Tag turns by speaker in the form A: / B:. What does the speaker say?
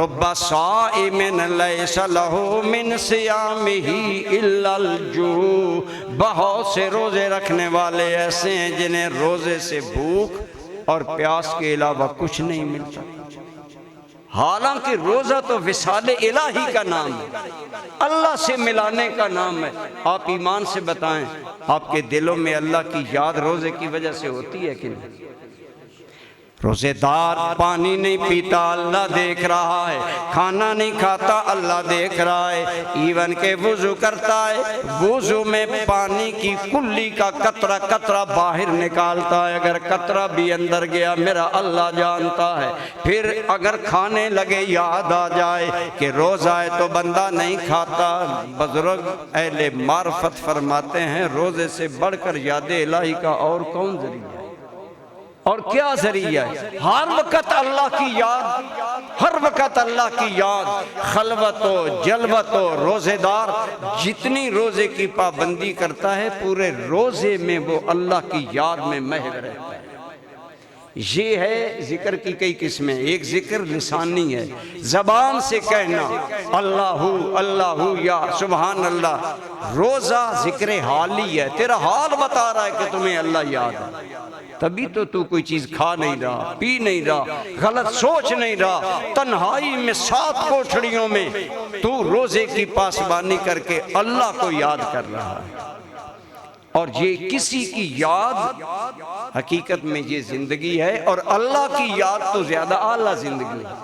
A: रुब्बा साइमिन लैसा लहू मिन सियामिही इल्लल जू, बहुत से रोज़े रखने वाले ऐसे हैं जिन्हें रोज़े से भूख और प्यास के अलावा कुछ नहीं मिलता। हालांकि रोज़ा तो विसाल इलाही का नाम है, अल्लाह से मिलाने का नाम है। आप ईमान से बताएं, आपके दिलों में अल्लाह की याद रोज़े की वजह से होती है कि नहीं? रोज़ेदार पानी नहीं पीता, अल्लाह देख रहा है। खाना नहीं खाता, अल्लाह देख रहा है। इवन के वुज़ू करता है, वुज़ू में पानी की कुल्ली का कतरा कतरा बाहर निकालता है। अगर कतरा भी अंदर गया मेरा अल्लाह जानता है। फिर अगर खाने लगे याद आ जाए कि रोज़ा है तो बंदा नहीं खाता। बुज़ुर्ग अहले मार्फत फरमाते हैं रोज़े से बढ़कर याद इलाही का और कौन जरिया है और क्या जरिया है? हर वक़्त अल्लाह की याद, हर वक़्त अल्लाह की याद, खलवतो जलवतो। रोज़ेदार जितनी रोज़े की पाबंदी करता है पूरे रोज़े में वो अल्लाह की याद में महव रहता है। ये है जिक्र की कई किस्में। एक जिक्र लिसानी है, ज़बान से कहना अल्लाहू अल्लाहू या सुबहान अल्लाह। रोज़ा जिक्र हाली है, तेरा हाल बता रहा है कि तुम्हें अल्लाह याद है। तभी तो तू कोई चीज़ खा नहीं रहा, पी नहीं रहा, गलत सोच नहीं रहा। तन्हाई में 7 कोठड़ियों में तू रोज़े की पासबानी करके अल्लाह को याद कर रहा है। और ये किसी की याद हकीकत में ये जिंदगी है, और अल्लाह की याद तो ज्यादा आला जिंदगी है।